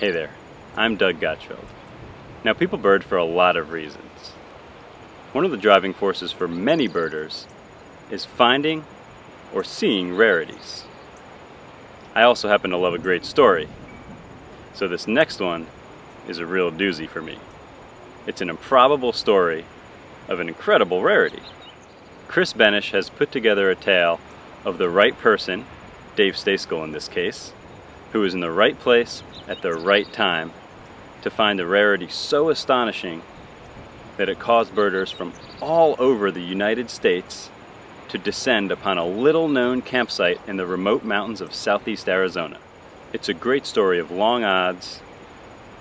Hey there, I'm Doug Gottschfeld. Now, people bird for a lot of reasons. One of the driving forces for many birders is finding or seeing rarities. I also happen to love a great story, so this next one is a real doozy for me. It's an improbable story of an incredible rarity. Chris Benesh has put together a tale of the right person, Dave Stejskal in this case, who was in the right place at the right time to find a rarity so astonishing that it caused birders from all over the United States to descend upon a little-known campsite in the remote mountains of southeast Arizona. It's a great story of long odds,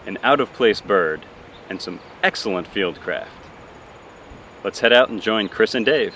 an out-of-place bird, and some excellent fieldcraft. Let's head out and join Chris and Dave.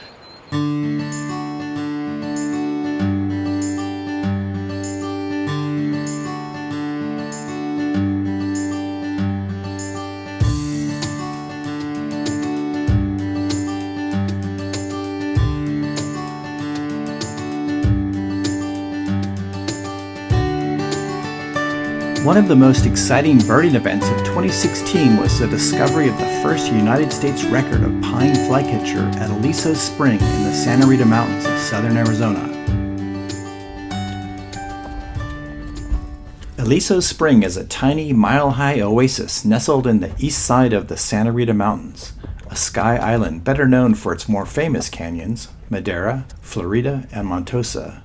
One of the most exciting birding events of 2016 was the discovery of the first United States record of Pine Flycatcher at Aliso Spring in the Santa Rita Mountains of southern Arizona. Aliso Spring is a tiny, mile-high oasis nestled in the east side of the Santa Rita Mountains, a sky island better known for its more famous canyons, Madera, Florida, and Montosa.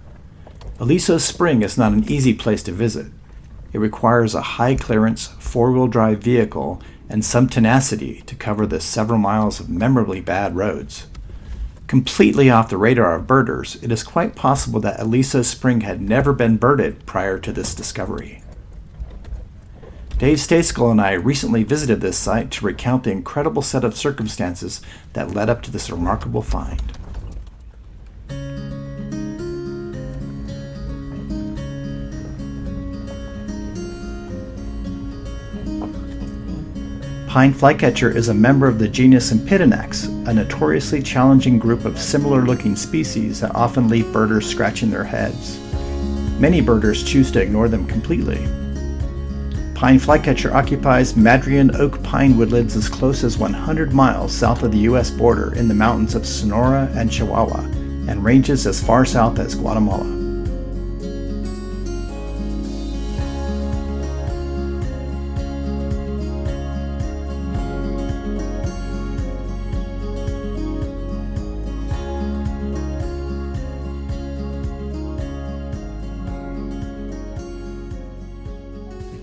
Aliso Spring is not an easy place to visit. It requires a high-clearance, four-wheel drive vehicle and some tenacity to cover the several miles of memorably bad roads. Completely off the radar of birders, it is quite possible that Aliso Spring had never been birded prior to this discovery. Dave Stejskal and I recently visited this site to recount the incredible set of circumstances that led up to this remarkable find. Pine Flycatcher is a member of the genus Impidinax, a notoriously challenging group of similar-looking species that often leave birders scratching their heads. Many birders choose to ignore them completely. Pine Flycatcher occupies Madrean oak pine woodlands as close as 100 miles south of the U.S. border in the mountains of Sonora and Chihuahua, and ranges as far south as Guatemala.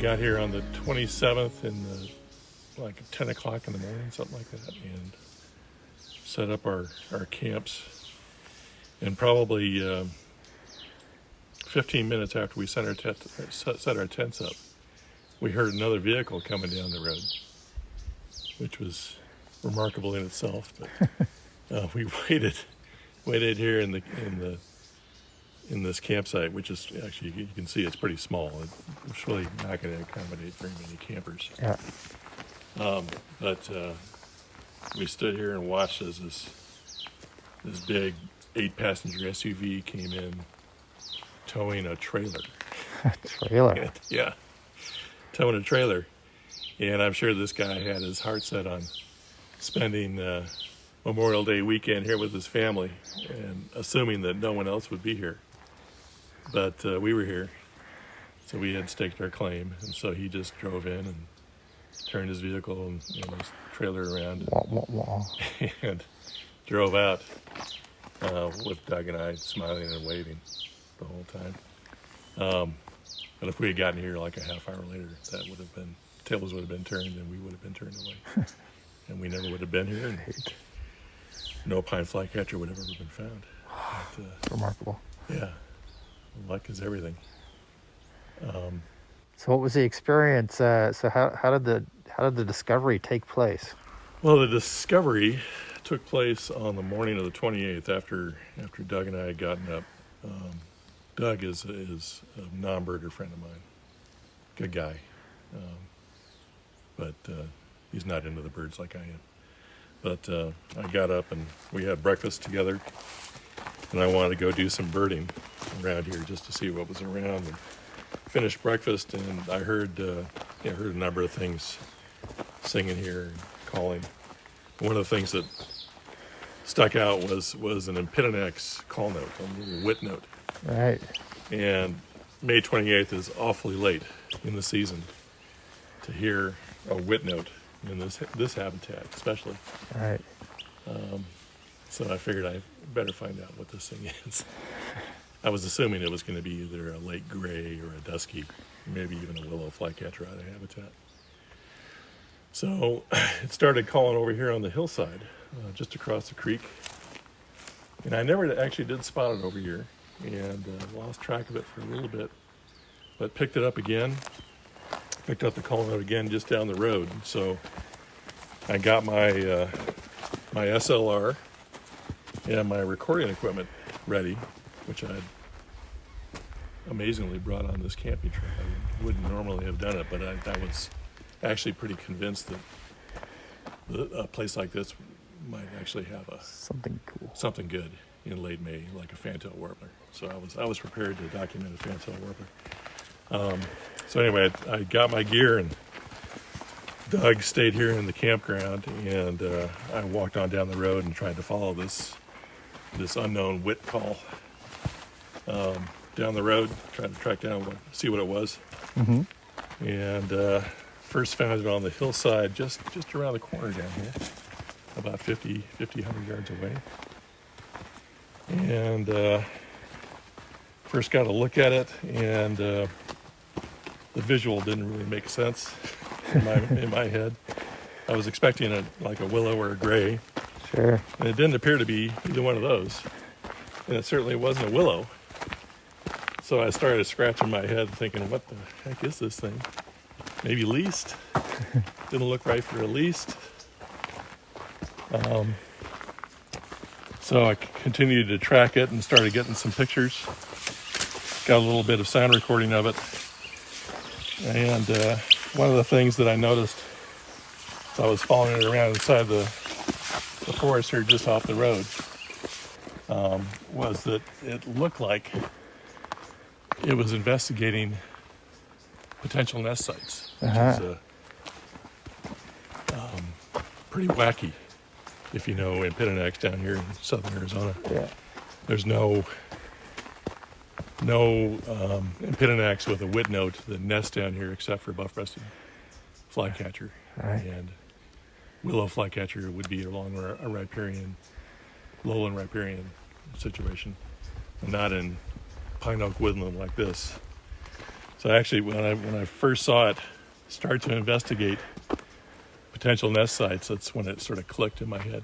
Got here on the 27th in like 10 o'clock in the morning, something like that, and set up our camps. And probably 15 minutes after we set our tents up, we heard another vehicle coming down the road, which was remarkable in itself. But we waited here in this campsite, which is actually, you can see it's pretty small. It's really not going to accommodate very many campers. Yeah. But we stood here and watched as this big 8-passenger SUV came in towing a trailer. A trailer? Yeah, towing a trailer. And I'm sure this guy had his heart set on spending Memorial Day weekend here with his family, and assuming that no one else would be here. But we were here, so we had staked our claim, and so he just drove in and turned his vehicle and his trailer around and drove out with Doug and I smiling and waving the whole time. But if we had gotten here like a half hour later, that would have been, tables would have been turned and we would have been turned away. And we never would have been here, and no pine flycatcher would have ever been found. But, Remarkable. Yeah. Luck is everything. So what was the experience? So how did the discovery take place? Well, the discovery took place on the morning of the 28th after Doug and I had gotten up. Doug is a non-birder friend of mine. Good guy. But he's not into the birds like I am. But I got up and we had breakfast together, and I wanted to go do some birding around here just to see what was around. And finished breakfast, and I heard heard a number of things singing here and calling. One of the things that stuck out was an Impidinax call note, a little wit note. Right. And May 28th is awfully late in the season to hear a wit note in this habitat, especially. Right. So I figured I better find out what this thing is. I was assuming it was going to be either a lake gray or a dusky, maybe even a willow flycatcher out of habitat. So it started calling over here on the hillside, just across the creek. And I never actually did spot it over here, and lost track of it for a little bit, but picked it up again, picked up the call note again just down the road. So I got my my SLR and my recording equipment ready, which I amazingly brought on this camping trip. I wouldn't normally have done it, but I was actually pretty convinced that a place like this might actually have something good in late May, like a fantail warbler. So I was prepared to document a fantail warbler. So anyway, I got my gear, and Doug stayed here in the campground, and I walked on down the road and tried to follow this unknown wit call down the road, trying to track down see what it was. Mm-hmm. And first found it on the hillside just around the corner down here, about 100 yards away. And first got a look at it, and the visual didn't really make sense in my head. I was expecting it like a willow or a gray. Sure. And it didn't appear to be either one of those. And it certainly wasn't a willow. So I started scratching my head thinking, what the heck is this thing? Maybe least? Didn't look right for a least. So I continued to track it and started getting some pictures. Got a little bit of sound recording of it. And one of the things that I noticed as I was following it around inside the forest here just off the road was that it looked like it was investigating potential nest sites, which is pretty wacky. If you know Impidinax down here in southern Arizona, there's no Impidinax with a wit note that nests down here except for buff-breasted flycatcher. Right. And willow flycatcher would be along a riparian, lowland riparian situation, and not in pine oak woodland like this. So actually, when I first saw it start to investigate potential nest sites, that's when it sort of clicked in my head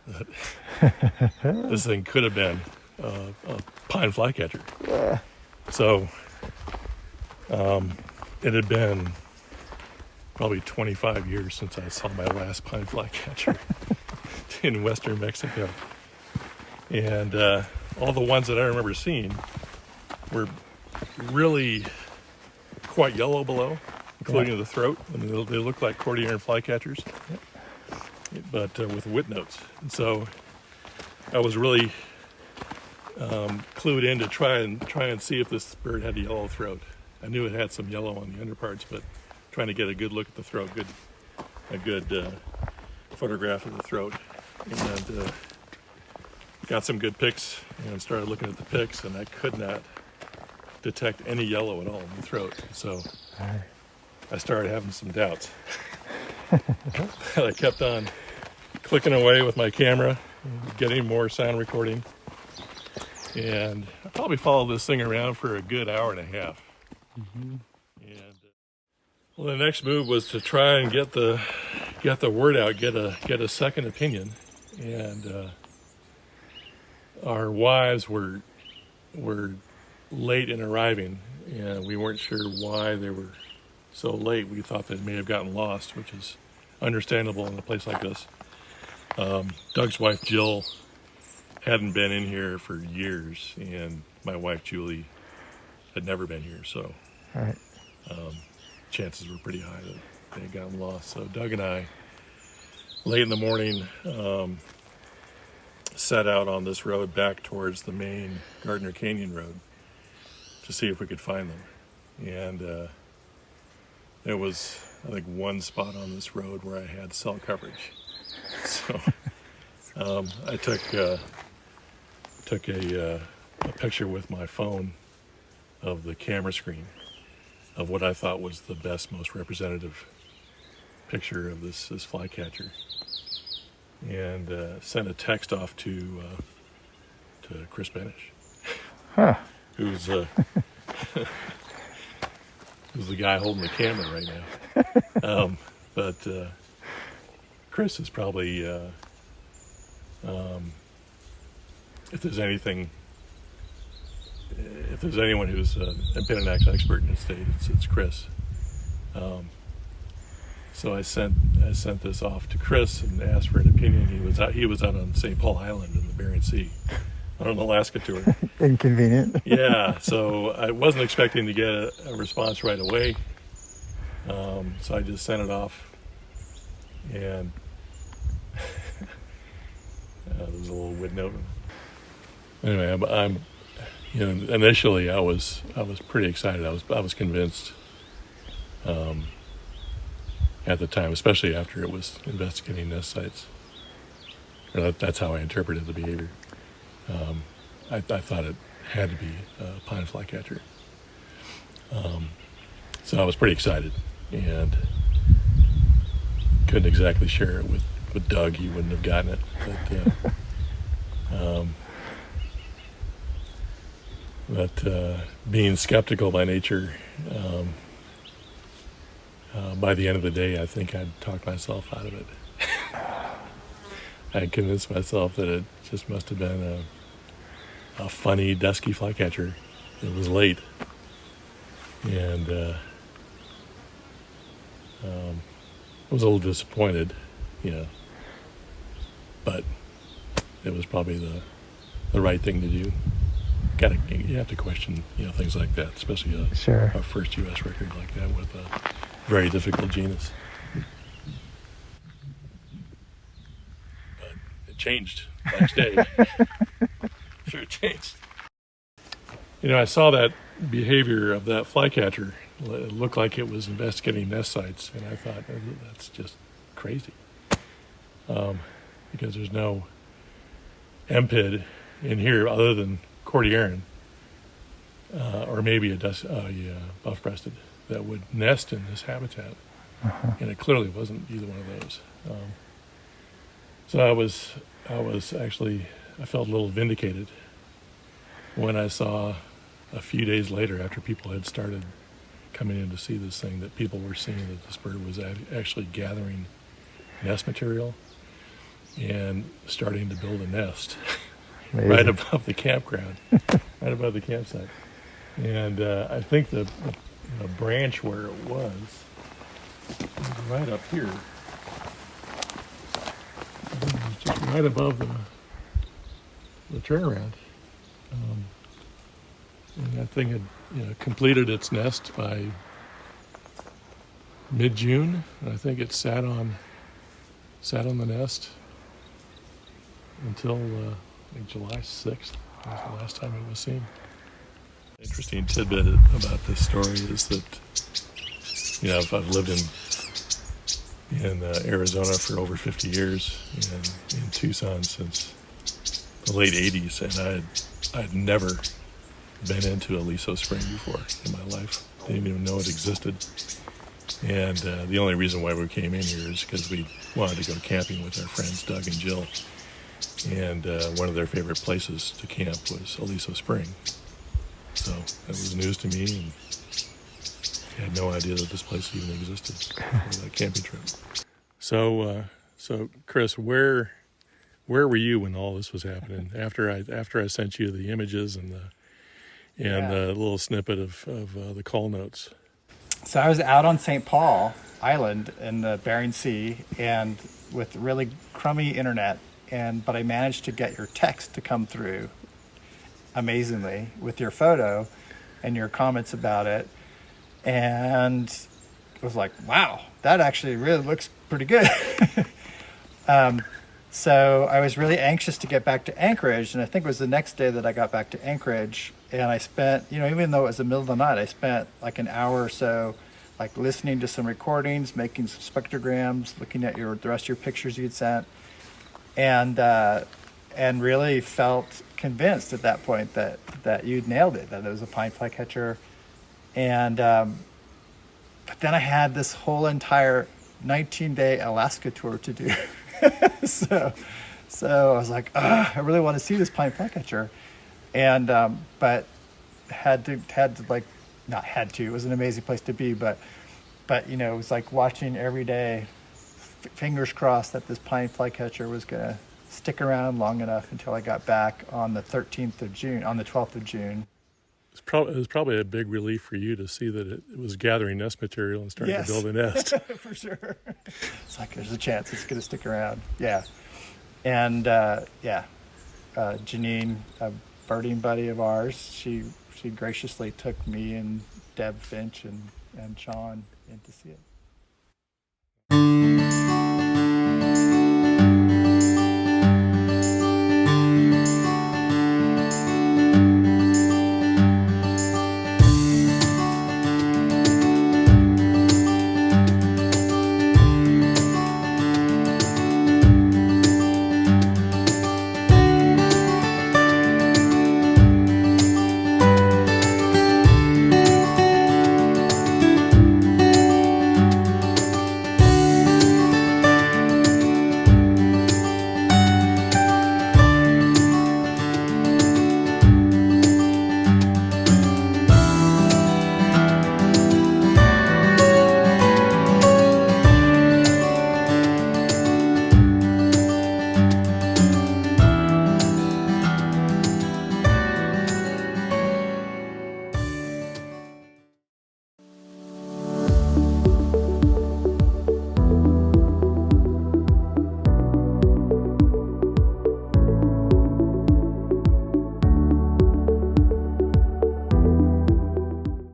that this thing could have been a pine flycatcher. Yeah. So it had been probably 25 years since I saw my last pine flycatcher in western Mexico. And all the ones that I remember seeing were really quite yellow below, including the throat. I mean, they look like Cordilleran flycatchers, but with wit notes. And so I was really clued in to try and see if this bird had a yellow throat. I knew it had some yellow on the underparts, but trying to get a good look at the throat, a good photograph of the throat, and got some good pics and started looking at the pics, and I could not detect any yellow at all in the throat. So I started having some doubts. I kept on clicking away with my camera, getting more sound recording, and I probably followed this thing around for a good hour and a half. Mm-hmm. And well, the next move was to try and get the word out, get a second opinion, and our wives were late in arriving, and we weren't sure why they were so late. We thought they may have gotten lost, which is understandable in a place like this. Doug's wife Jill hadn't been in here for years, and my wife Julie had never been here, so chances were pretty high that they had gotten lost. So Doug and I, late in the morning, set out on this road back towards the main Gardner Canyon Road to see if we could find them. And there was, I think, one spot on this road where I had cell coverage. So I took a picture with my phone of the camera screen of what I thought was the best, most representative picture of this flycatcher, and sent a text off to Chris Benesh, who's who's the guy holding the camera right now. But Chris is probably, if there's anyone who's been an expert in this state, it's Chris. So I sent this off to Chris and asked for an opinion. He was out on St. Paul Island in the Bering Sea on an Alaska tour. Inconvenient. Yeah, so I wasn't expecting to get a response right away. So I just sent it off, and there's a little wood note. Anyway, I'm initially I was pretty excited. I was convinced at the time, especially after it was investigating nest sites. Or that's how I interpreted the behavior. I thought it had to be a pine flycatcher. So I was pretty excited, and couldn't exactly share it with Doug. He wouldn't have gotten it. But being skeptical by nature, by the end of the day, I think I'd talked myself out of it. I convinced myself that it just must have been a funny, dusky flycatcher. It was late, and I was a little disappointed, but it was probably the right thing to do. You have to question, things like that, especially a first U.S. record like that with a very difficult genus. But it changed the next day. Sure, it changed. I saw that behavior of that flycatcher. It looked like it was investigating nest sites, and I thought, that's just crazy. Because there's no MPID in here other than Cordilleran, or maybe a buff-breasted that would nest in this habitat, and it clearly wasn't either one of those. So I felt a little vindicated when I saw a few days later, after people had started coming in to see this thing, that people were seeing that this bird was actually gathering nest material and starting to build a nest. Right above the campground, right above the campsite. And I think the branch where it was right up here. It was just right above the turnaround. And that thing had completed its nest by mid-June. And I think it sat on the nest until I think July 6th was the last time it was seen. Interesting tidbit about this story is that, I've lived in Arizona for over 50 years, and in Tucson since the late 80s, and I'd never been into Aliso Spring before in my life. Didn't even know it existed. And the only reason why we came in here is because we wanted to go camping with our friends Doug and Jill. And one of their favorite places to camp was Aliso Spring. So it was news to me, and I had no idea that this place even existed for that camping trip. So Chris, where were you when all this was happening? After I sent you the images and the little snippet of the call notes. So I was out on St. Paul Island in the Bering Sea, and with really crummy internet. But I managed to get your text to come through amazingly with your photo and your comments about it. And it was like, wow, that actually really looks pretty good. So I was really anxious to get back to Anchorage. And I think it was the next day that I got back to Anchorage. And I spent, even though it was the middle of the night, I spent like an hour or so like listening to some recordings, making some spectrograms, looking at the rest of your pictures you'd sent, and really felt convinced at that point that you'd nailed it, that it was a pine flycatcher. And but then I had this whole entire 19-day Alaska tour to do. so I was like, I really want to see this pine flycatcher, and but had to like, not had to. It was an amazing place to be, but you know, it was like watching every day, fingers crossed that this pine flycatcher was gonna stick around long enough until I got back on the 13th of June, on the 12th of June. It was probably a big relief for you to see that it was gathering nest material and starting to build a nest. For sure. It's like, there's a chance it's going to stick around. Yeah. And Janine, a birding buddy of ours, she graciously took me and Deb Finch and Sean in to see it.